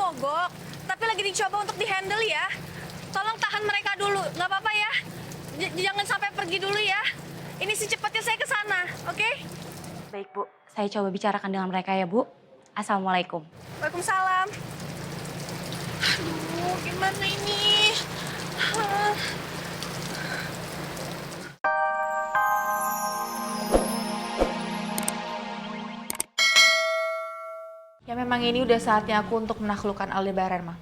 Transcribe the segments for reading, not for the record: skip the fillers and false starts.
mogok, tapi lagi dicoba untuk dihandle ya. Tolong tahan mereka dulu, nggak apa-apa ya. Jangan sampai pergi dulu ya. Ini secepatnya saya ke sana, oke? Baik, Bu. Saya coba bicarakan dengan mereka ya, Bu. Assalamualaikum. Waalaikumsalam. Aduh, gimana ini? Ya memang ini udah saatnya aku untuk menaklukkan Aldebaran, Ma.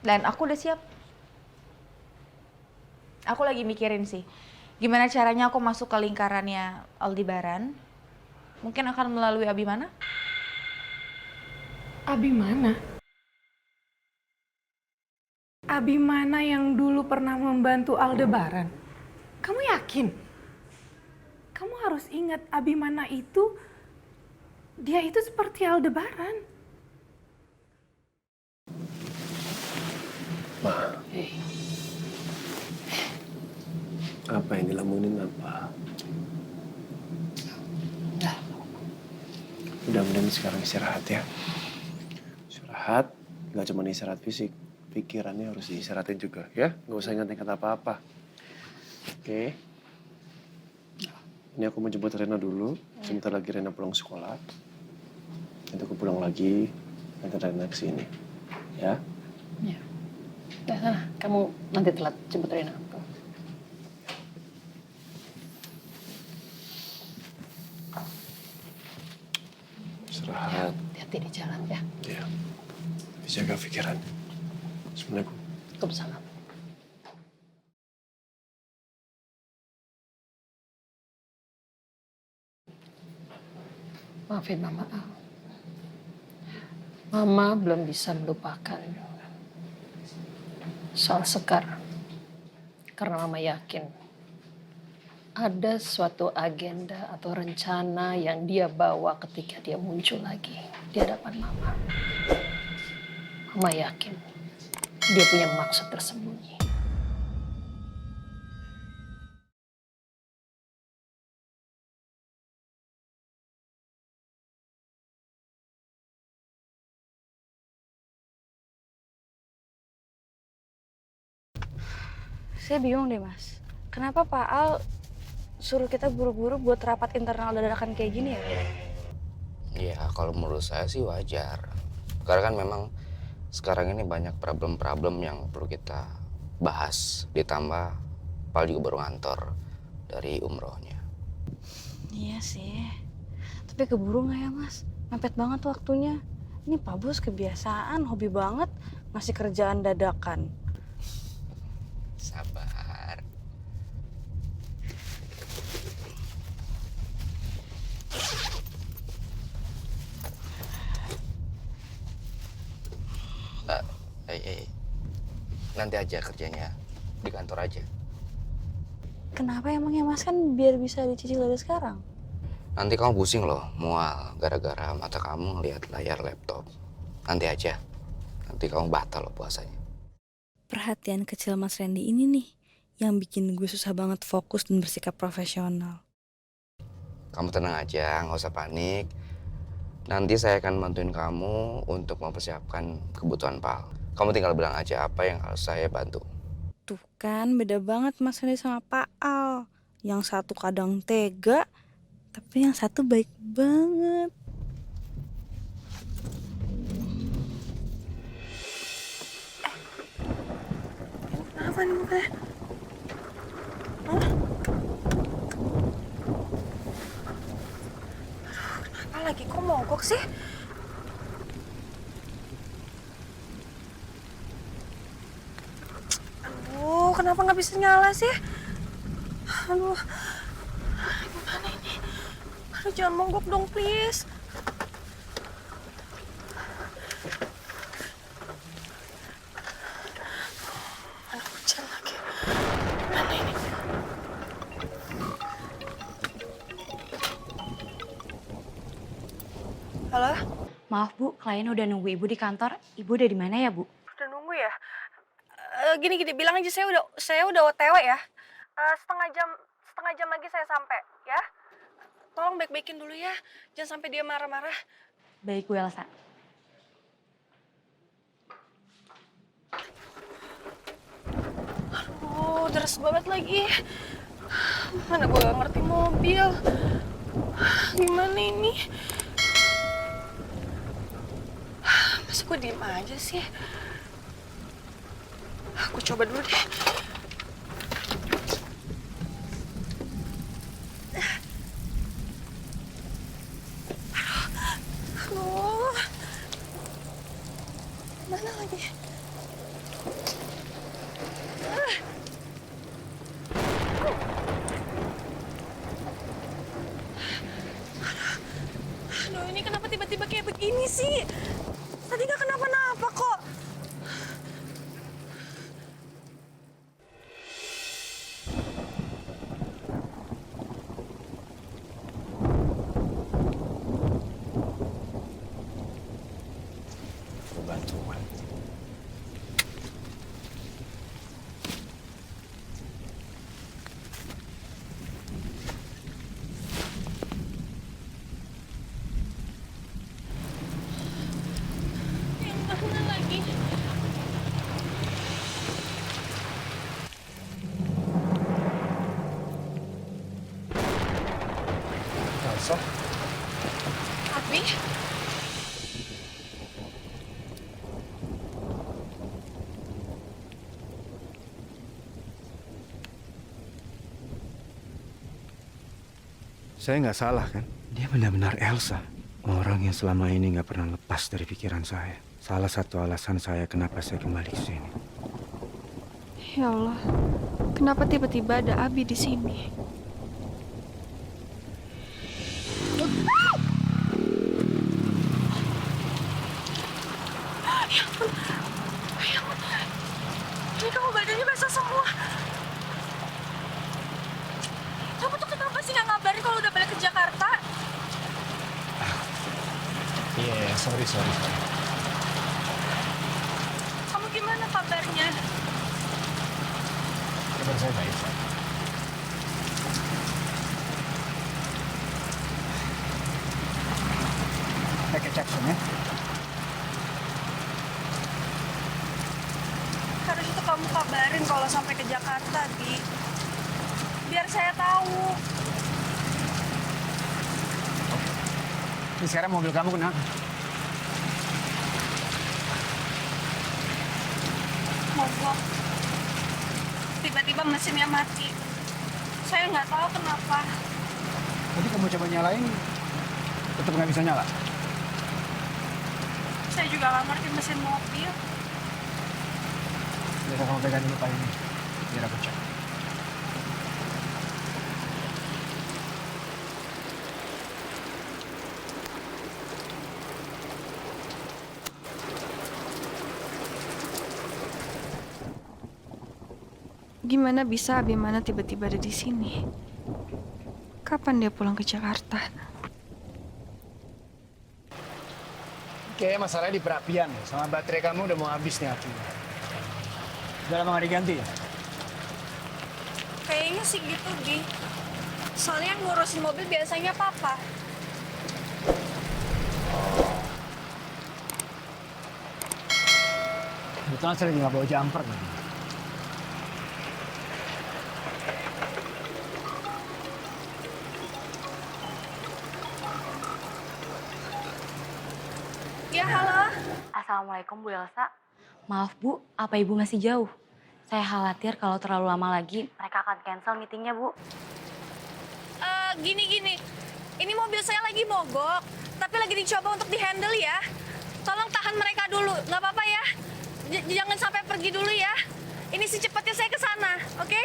Dan aku udah siap. Aku lagi mikirin sih, gimana caranya aku masuk ke lingkarannya Aldebaran. Mungkin akan melalui Abimana. Abimana? Abimana yang dulu pernah membantu Aldebaran? Kamu yakin? Kamu harus ingat Abimana itu, dia itu seperti Aldebaran. Ma, apa yang dilamunin apa? Udah mending sekarang istirahat ya. Istirahat, nggak cuma istirahat fisik, pikirannya harus diistirahatin juga ya. Nggak usah ingat-ingat apa-apa. Oke. Ini aku mau jemput Rena dulu. Sebentar lagi Rena pulang sekolah. Nanti aku pulang lagi, nanti Rena kesini. Ya? Ya. Udah sana, kamu nanti telat jemput Rena. Istirahat. Hati-hati di jalan ya. Ya. Jaga pikiran. Assalamualaikum. Waalaikumsalam. Maafin Mama Al. Mama belum bisa melupakan soal Sekar. Karena Mama yakin ada suatu agenda atau rencana yang dia bawa ketika dia muncul lagi di hadapan Mama. Mama yakin dia punya maksud tersembunyi. Saya bingung deh, Mas. Kenapa Pak Al suruh kita buru-buru buat rapat internal dadakan kayak gini ya? Ya, kalau menurut saya sih wajar. Karena kan memang sekarang ini banyak problem-problem yang perlu kita bahas. Ditambah Pak juga baru ngantor dari umrohnya. Iya sih. Tapi keburu nggak ya, Mas? Mepet banget waktunya. Ini Pak Bos kebiasaan, hobi banget ngasih kerjaan dadakan. Sabar. Nanti aja kerjanya di kantor aja. Kenapa emangnya, Mas? Kan biar bisa dicicil dari sekarang. Nanti kamu pusing loh, mual gara-gara mata kamu ngeliat layar laptop. Nanti aja. Nanti kamu batal loh puasanya. Perhatian kecil Mas Randy ini nih yang bikin gue susah banget fokus dan bersikap profesional. Kamu tenang aja, nggak usah panik. Nanti saya akan bantuin kamu untuk mempersiapkan kebutuhan Pal. Kamu tinggal bilang aja apa yang harus saya bantu. Tuh kan beda banget Mas Randy sama Pak Al. Yang satu kadang tega, tapi yang satu baik banget. Kenapa nih mukanya? Hah? Aduh, kenapa lagi? Kok mogok sih? Aduh, kenapa nggak bisa nyala sih? Aduh, gimana ini? Aduh, jangan mogok dong, please. Aduh, hujan lagi. Gimana ini? Halo? Maaf Bu, klien udah nunggu Ibu di kantor. Ibu udah di mana ya Bu? Udah nunggu ya? Gini bilang aja saya udah OTW ya. Setengah jam lagi saya sampai ya. Tolong baik-baikin dulu ya. Jangan sampai dia marah-marah. Baik Bu Elsa. deras banget lagi. Mana gue gak ngerti mobil. Gimana ini? Masa gue diem aja sih? Aku coba dulu deh. Aduh. Mana lagi? Aduh, ini kenapa tiba-tiba kayak begini sih? Tadi gak kenapa-napa kok. Perlu bantuan. Yang mana lagi? Elsa, Abi? Saya nggak salah kan? Dia benar-benar Elsa. Orang yang selama ini nggak pernah lepas dari pikiran saya. Salah satu alasan saya kenapa saya kembali ke sini. Ya Allah, kenapa tiba-tiba ada Abi di sini? Ini kamu badannya basah semua. Kamu tuh kenapa sih nggak ngabarin kalau udah balik ke Jakarta? Iya, sorry. Kamu gimana kabarnya? Kabar saya baik. Kita ke Jackson ya. Harus itu kamu kabarin kalau sampai ke Jakarta, Bi. Biar saya tahu. Ini sekarang mobil kamu kenapa? Mogok. Tiba-tiba mesinnya mati. Saya nggak tahu kenapa. Tadi kamu coba nyalain, tetap nggak bisa nyala. Saya juga nggak ngerti mesin mobil. Biar kamu pegang dulu Pak ini, biar aku cek. Gimana bisa Abimana tiba-tiba ada di sini? Kapan dia pulang ke Jakarta? Kayaknya masalahnya di perapian, sama baterai kamu udah mau habis nih apinya. Udah lama nggak diganti ya? Kayaknya sih gitu, Bi. Soalnya yang ngurusin mobil biasanya papa. Kebetulan saya lagi nggak bawa jumper nih. Ya, halo. Assalamualaikum Bu Elsa. Maaf Bu, apa Ibu masih jauh? Saya khawatir kalau terlalu lama lagi mereka akan cancel meetingnya Bu. Gini. Ini mobil saya lagi mogok, tapi lagi dicoba untuk dihandle ya. Tolong tahan mereka dulu, nggak apa-apa ya. Jangan sampai pergi dulu ya. Ini secepatnya saya ke sana, oke?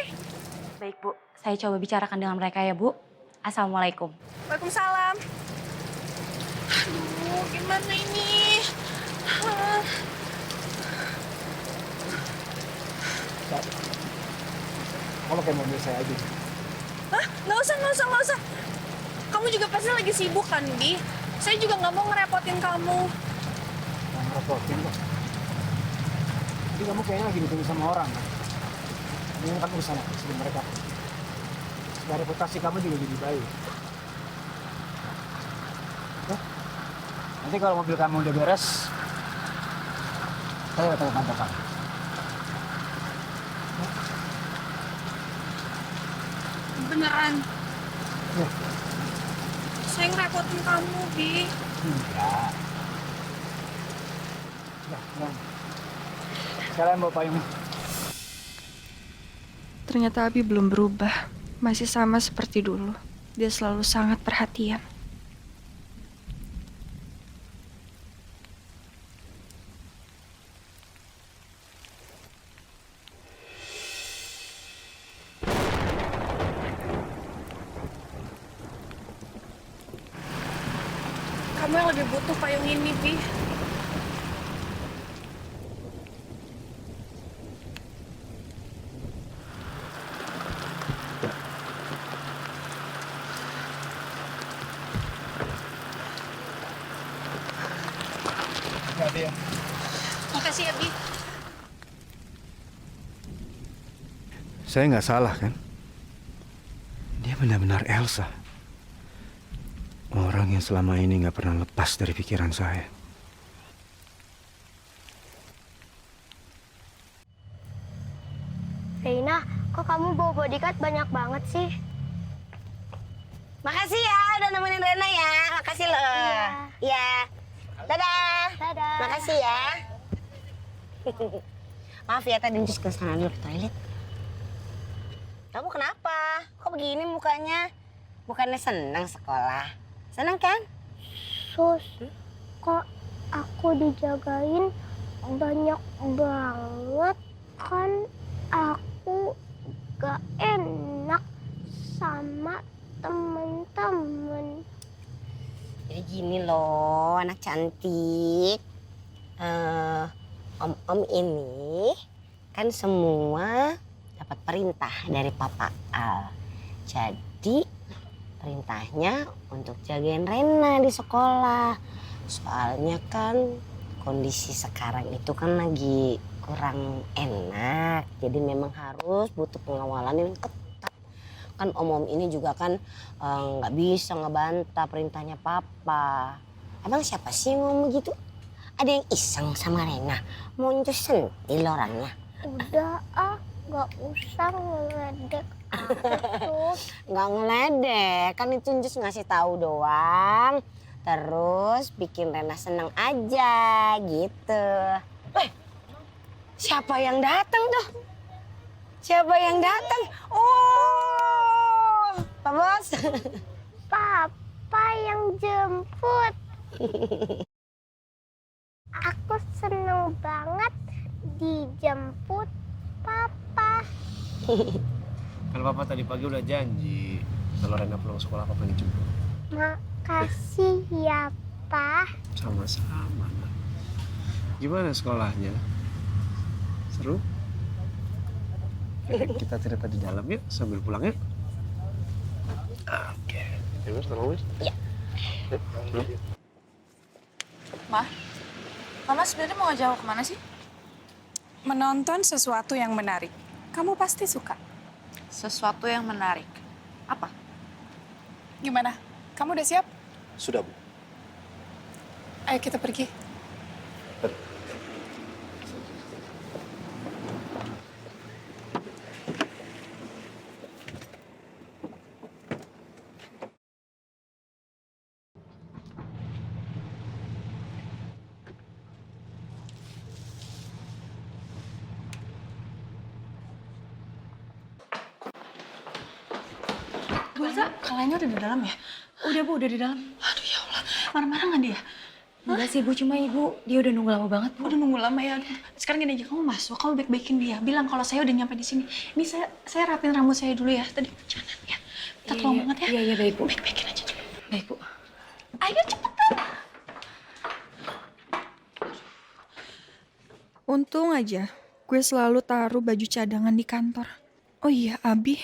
Baik Bu, saya coba bicarakan dengan mereka ya Bu. Assalamualaikum. Waalaikumsalam. Aduh, gimana ini? Kalau kayak mobil saya aja. Hah? Nggak usah. Kamu juga pasti lagi sibuk kan, Bi? Saya juga nggak mau ngerepotin kamu. Nggak ngerepotin kok. Jadi kamu kayaknya lagi ditunggu sama orang kan? Mendingan kamu kesana sebelum mereka. Supaya reputasi kamu juga jadi baik. Oke? Nanti kalau mobil kamu udah beres, saya datang ke kantor kamu. Beneran. Ya. Saya ngerepotin kamu, Bi. Enggak. Nah. Sekarang bawa payung. Ternyata Abi belum berubah. Masih sama seperti dulu. Dia selalu sangat perhatian. Kamu yang lebih butuh payung ini, Bi. Enggak ada ya. Makasih ya, Bi. Saya nggak salah kan? Dia benar-benar Elsa. Orang yang selama ini nggak pernah lepas dari pikiran saya. Reina, kok kamu bawa bodyguard banyak banget sih? Makasih ya udah nemenin Rena ya. Makasih loh. Iya. Dadah. Dadah. Makasih ya. Maaf ya tadi Njus ke sana dulu ke toilet. Kamu kenapa? Kok begini mukanya? Bukannya senang sekolah? Senang kan? Sus, kok aku dijagain banyak banget kan aku gak enak sama temen-temen. Jadi gini loh anak cantik. Om ini kan semua dapat perintah dari Papa Al. Jadi perintahnya untuk jagain Rena di sekolah. Soalnya kan kondisi sekarang itu kan lagi kurang enak. Jadi memang harus butuh pengawalan yang ketat. Kan om-om ini juga kan nggak bisa ngebantah perintahnya Papa. Emang siapa sih yang ngomong begitu? Ada yang iseng sama Rena? Mau Njus sentil orangnya? Udah gak usah ngeledek aku. Nggak ngeledek, kan itu Njus ngasih tahu doang. Terus bikin Rena seneng aja gitu. Siapa yang datang tuh? Siapa yang datang? Oh, Pak Bos. Papa yang jemput. Aku seneng banget dijemput Papa. Kan Papa tadi pagi udah janji kalau Rena pulang sekolah Papa yang jemput. Makasih ya, Pak. Sama-sama. Gimana sekolahnya? Seru? Kita cerita di dalam yuk sambil pulang yuk. Oke. Ya Mas, tolong Mas. Iya. Mama sebenarnya mau ngajak aku kemana sih? Menonton sesuatu yang menarik. Kamu pasti suka. Sesuatu yang menarik. Apa? Gimana? Kamu udah siap? Sudah, Bu. Ayo kita pergi. Bu Elsa, kalanya udah di dalam ya? Udah Bu, udah di dalam. Aduh ya Allah, marah-marah nggak dia? Enggak sih, Bu. Cuma Ibu, dia udah nunggu lama banget, Bu. Udah nunggu lama ya. Sekarang gini aja, kamu masuk, kamu baik-baikin dia. Bilang kalau saya udah nyampe di sini. Ini saya rapin rambut saya dulu ya. Tadi jangan ya. Kita tolong banget ya. Iya, baik, Bu. Baik-baikin aja dulu. Baik, Bu. Ayo cepetan. Untung aja gue selalu taruh baju cadangan di kantor. Oh iya, Abi.